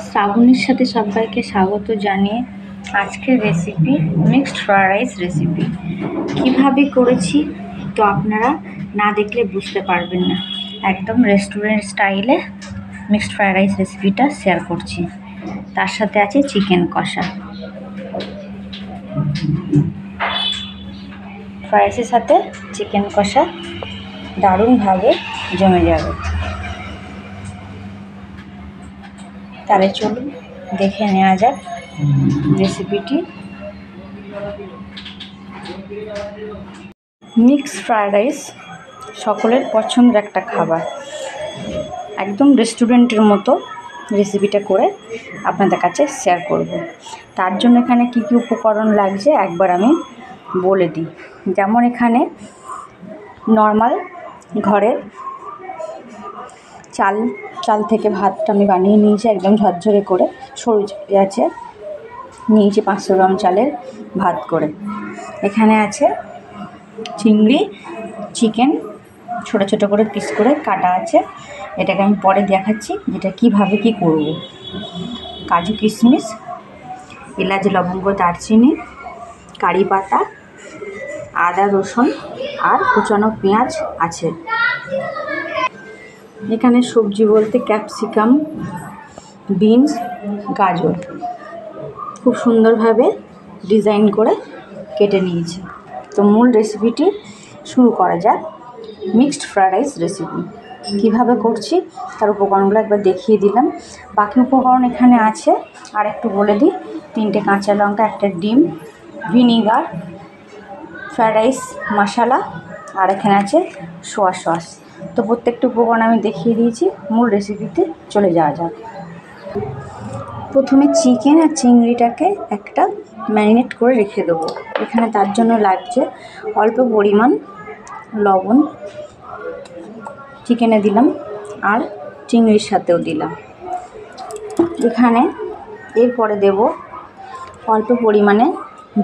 শ্রাবণীর সাথে সবাইকে স্বাগত জানিয়ে আজকের recipe mixed fried rice recipe কিভাবে করেছি তো আপনারা না দেখলে বুঝতে পারবেন না। একদম রেস্টুরেন্ট স্টাইলে মিক্সড ফ্রাইড রাইস রেসিপিটা শেয়ার করছি। তার সাথে আছে চিকেন কষা। ফ্রাইড রাইসের সাথে চিকেন কষা দারুণভাবে জমে যাবে। তাহলে চলুন দেখে নেওয়া যাক রেসিপিটি। মিক্সড ফ্রাইড রাইস সকলের পছন্দের একটা খাবার। একদম রেস্টুরেন্টের মতো রেসিপিটা করে আপনাদের কাছে শেয়ার করব। তার জন্য এখানে কি কি উপকরণ লাগছে একবার আমি বলে দিই। যেমন এখানে নর্মাল ঘরের চাল থেকে ভাতটা আমি বানিয়ে নিয়েছি একদম ঝরঝরে করে। সরু আছে নিয়েছি 500 গ্রাম চালের ভাত করে। এখানে আছে চিংড়ি, চিকেন ছোট ছোট করে পিস করে কাটা আছে। এটাকে আমি পরে দেখাচ্ছি যেটা কিভাবে কি করব। কাজু কিশমিশ, এলাচ লবঙ্গ দারচিনি, কারি পাতা, আদা রসুন আর কুচানো পেঁয়াজ আছে। এখানে সবজি বলতে ক্যাপসিকাম, বিনস, গাজর খুব সুন্দরভাবে ডিজাইন করে কেটে নিয়েছি। তো মূল রেসিপিটি শুরু করা যাক। মিক্সড ফ্রাইড রাইস রেসিপি কীভাবে করছি তার উপকরণগুলো একবার দেখিয়ে দিলাম। বাকি উপকরণ এখানে আছে আর একটু বলে দিই। 3টে কাঁচা লঙ্কা, একটা ডিম, ভিনিগার, ফ্রাইড রাইস মশলা আর এখানে আছে সোয়া সস। তো প্রত্যেকটা উপকরণ আমি দেখিয়ে দিয়েছি। মূল রেসিপিতে চলে যাওয়া যাক। প্রথমে চিকেন আর চিংড়িটাকে একটা ম্যারিনেট করে রেখে দেবো। এখানে তার জন্য লাগছে অল্প পরিমাণ লবণ, চিকেনে দিলাম আর চিংড়ির সাথেও দিলাম। এখানে এরপরে দেব অল্প পরিমাণে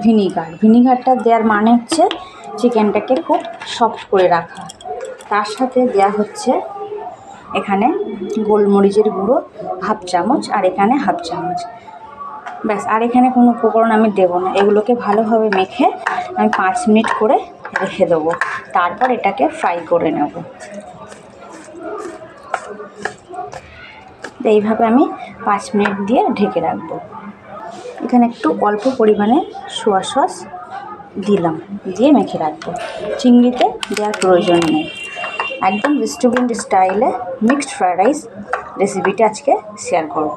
ভিনিগার। ভিনিগারটা দেওয়ার মানে হচ্ছে চিকেনটাকে খুব সফট করে রাখা। তার সাথে দেওয়া হচ্ছে এখানে গোলমরিচের গুঁড়ো 1/2 চামচ আর এখানে 1/2 চামচ। ব্যাস, আর এখানে কোনো উপকরণ আমি দেবো না। এগুলোকে ভালোভাবে মেখে আমি 5 মিনিট করে রেখে দেবো। তারপর এটাকে ফ্রাই করে নেব। এইভাবে আমি 5 মিনিট দিয়ে ঢেকে রাখবো। এখানে একটু অল্প পরিমাণে সোয়া সস দিলাম, দিয়ে মেখে রাখবো। চিংড়িতে দেওয়ার প্রয়োজন নেই। একদম রেস্টুরেন্ট স্টাইলে মিক্সড ফ্রাইড রাইস রেসিপিটা আজকে শেয়ার করব।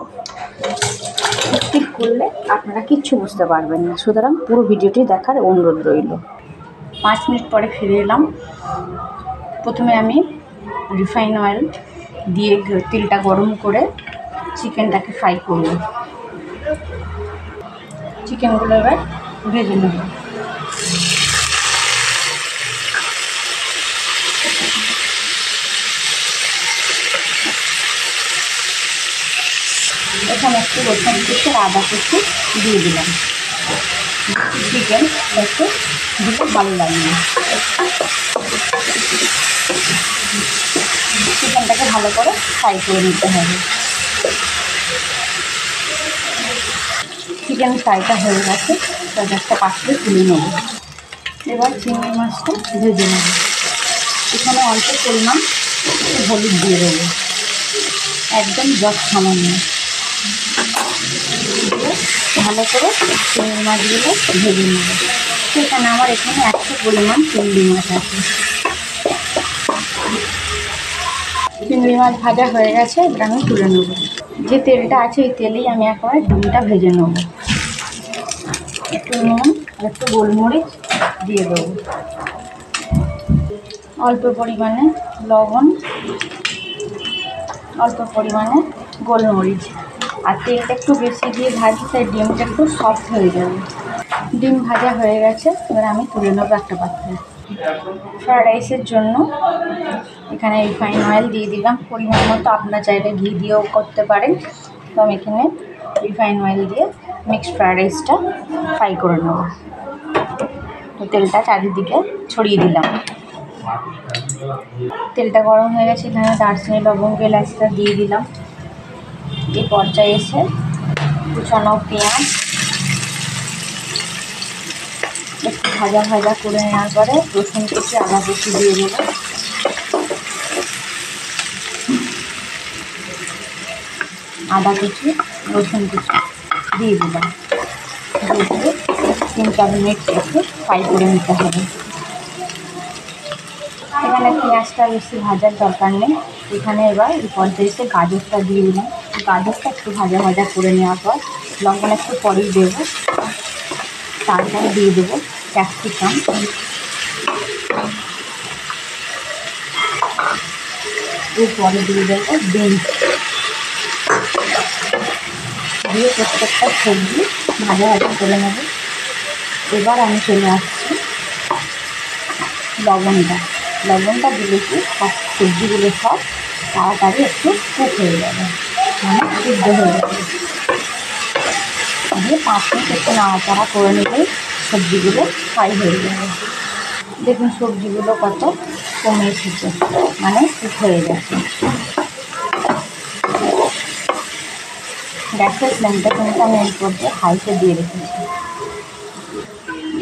স্কিপ করলে আপনারা কিচ্ছু বুঝতে পারবেন না, সুতরাং পুরো ভিডিওটি দেখার অনুরোধ রইল। 5 মিনিট পরে ফিরে এলাম। প্রথমে আমি রিফাইন অয়েল দিয়ে তেলটা গরম করে চিকেনটাকে ফ্রাই করব। চিকেনগুলো এবার ভেজে নেব। এখানে একটু রসুন কুচি আদা কুচি দিয়ে দিলাম। চিকেন একটু দিলে ভালো লাগবে। চিকেনটাকে ভালো করে ফ্রাই করে নিতে হবে। চিকেন ফ্রাইটা হয়ে গেছে, তার একটা পাত্রে তুলে নেব। এবার চিংড়ি মাছটা ভেজে নেব। এখানে অল্প পরিমাণ হলুদ দিয়ে দেবো, একদম জল সামান্য। ভালো করে চিংড়ি মাছগুলো ভেজে নেব। সেখানে আমার এখানে 100 পরিমাণ চিংড়ি মাছ আছে। চিংড়ি মাছ ভাজা হয়ে গেছে, এবার আমি তুলে নেব। যে তেলটা আছে এই তেলেই আমি একবার ডিমটা ভেজে নেব। একটু নুন আর একটু গোলমরিচ দিয়ে দেবো, অল্প পরিমাণে লবণ, অল্প পরিমাণে গোলমরিচ। আর তেলটা একটু বেশি দিয়ে ভাজি, তাই ডিমটা একটু সফট হয়ে যাবে। ডিম ভাজা হয়ে গেছে, এবার আমি তুলে নেবো একটা পাত্রে। ফ্রাইড রাইসের জন্য এখানে রিফাইন অয়েল দিয়ে দিলাম পরিমাণ মতো। আপনারা চাইলে ঘি দিয়েও করতে পারেন। তো আমি এখানে রিফাইন অয়েল দিয়ে মিক্সড ফ্রাইড রাইসটা ফ্রাই করে নেব। তো তেলটা চারিদিকে ছড়িয়ে দিলাম। তেলটা গরম হয়ে গেছে, এখানে দারচিনি লবঙ্গ এলাচটা দিয়ে দিলাম। এই পর্যায়ে এসে কুচানো পেঁয়াজ একটু ভাজা ভাজা করে নেওয়ার পরে রসুন কুচি আদা কুচি দিয়ে দেবো। আদা কুচি রসুন কুচি দিয়ে দিলাম, দিয়ে 3-4 মিনিট একটু ফ্রাই করে নিতে হবে। এখানে পেঁয়াজটা বেশি ভাজার দরকার নেই। এখানে এবার এই পর্যায়ে এসে গাজরটা দিয়ে দিলাম। গাজরটা একটু ভাজা ভাজা করে নেওয়ার পর লবণ একটু পরেই দেবো, তারপরে দিয়ে দেবো ক্যাপসিকাম, এরপরে দিয়ে দেবো বিনস, দিয়ে প্রত্যেকটা সবজি ভাজা ভাজা করে নেব। এবার আমি চলে আসছি লবণটা দিলে কি সব সবজিগুলো সব তাড়াতাড়ি একটু কুক হয়ে যাবে, মানে সিদ্ধ হয়ে যাবে। দিয়ে 5 মিনিট একটু নাড়াচাড়া করে নিলেই সবজিগুলো ফ্রাই হয়ে যাবে। দেখুন সবজিগুলো কত কমে এসেছে, মানে কুক হয়ে গেছে। গ্যাসের ফ্লেমটা কিন্তু আমি এই পর্যায়ে হাইতে দিয়ে রেখেছি।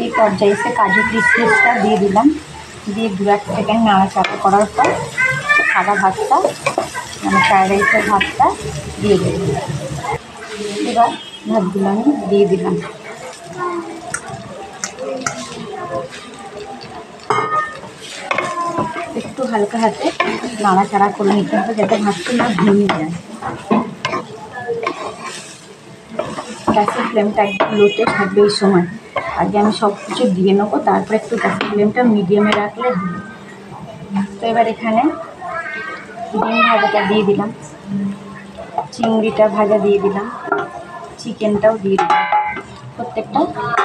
এই পর্যায়ে এসে কাজু কিশমিশটা দিয়ে দিলাম, দিয়ে 2-1 সেকেন্ড নাড়াচাড়া করার পর সাদা ভাতটা, মানে ফ্রায়েড রাইসের ভাতটা দিয়ে দেব। এবার ভাতগুলো আমি দিয়ে দিলাম। একটু হালকা হাতে নাড়াচাড়া করে নিতে হবে যাতে ভাতটা না ভেঙে যায়। গ্যাসের ফ্লেমটা একদম লোতে থাকবে এই সময়। আগে আমি সব কিছু দিয়ে নেবো, তারপরে একটু গ্যাসের ফ্লেমটা মিডিয়ামে রাখলে হবে। তো এবার এখানে ডিম ভাজাটা দিয়ে দিলাম, চিংড়িটা ভাজা দিয়ে দিলাম, চিকেনটাও দিয়ে দিলাম, প্রত্যেকটা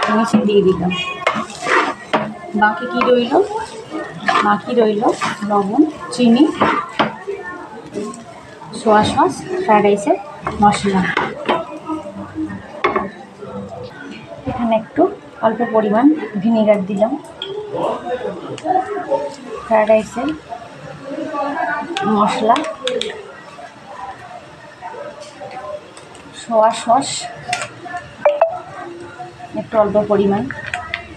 জিনিস দিয়ে দিলাম। বাকি রইল লবণ, চিনি, সোয়া সস, ফ্রায়েড রাইসের মশলা। এখানে একটু অল্প পরিমাণ ভিনেগার দিলাম, ফ্রায়েড রাইসের মশলা, সোয়া সস একটু অল্প পরিমাণ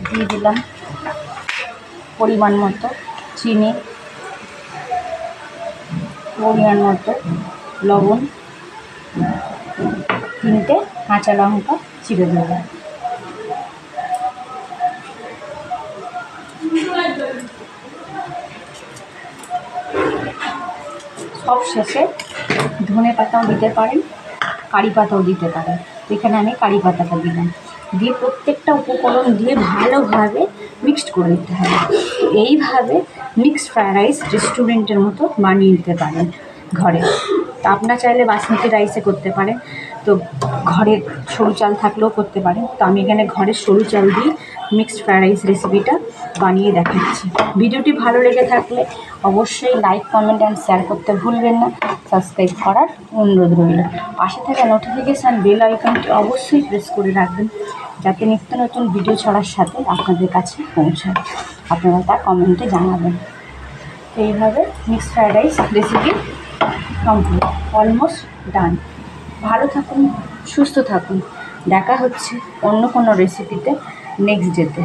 দিয়ে দিলাম, পরিমাণ মতো চিনি, পরিমাণ মতো লবণ, 3টে কাঁচা লঙ্কা চিড়ে দেবো। সব শেষে ধনে পাতাও দিতে পারেন, কারি পাতাও দিতে পারেন। এখানে আমি কারি পাতাটা দিলাম, দিয়ে প্রত্যেকটা উপকরণ দিয়ে ভালোভাবে মিক্সড করে নিতে হবে। এইভাবে মিক্সড ফ্রায়েড রাইস রেস্টুরেন্টের মতো বানিয়ে নিতে পারেন ঘরে। তা আপনারা চাইলে বাসমতি রাইসে করতে পারেন, তো ঘরে সরু চাল থাকলেও করতে পারেন। তো আমি এখানে ঘরের সরু চাল দিয়ে মিক্সড ফ্রায়েড রাইস রেসিপিটা বানিয়ে দেখাচ্ছি। ভিডিওটি ভালো লেগে থাকলে অবশ্যই লাইক, কমেন্ট অ্যান্ড শেয়ার করতে ভুলবেন না। সাবস্ক্রাইব করার অনুরোধ রইল। পাশে থাকা নোটিফিকেশান বেল আইকনটি অবশ্যই প্রেস করে রাখবেন, যাতে নিত্য নতুন ভিডিও ছাড়ার সাথে আপনাদের কাছে পৌঁছায়। আপনারা তা কমেন্টে জানাবেন। তো এইভাবে mixed fried rice recipe complete, almost done. ভালো থাকুন, সুস্থ থাকুন। দেখা হচ্ছে অন্য কোনো রেসিপিতে নেক্সট ডেতে।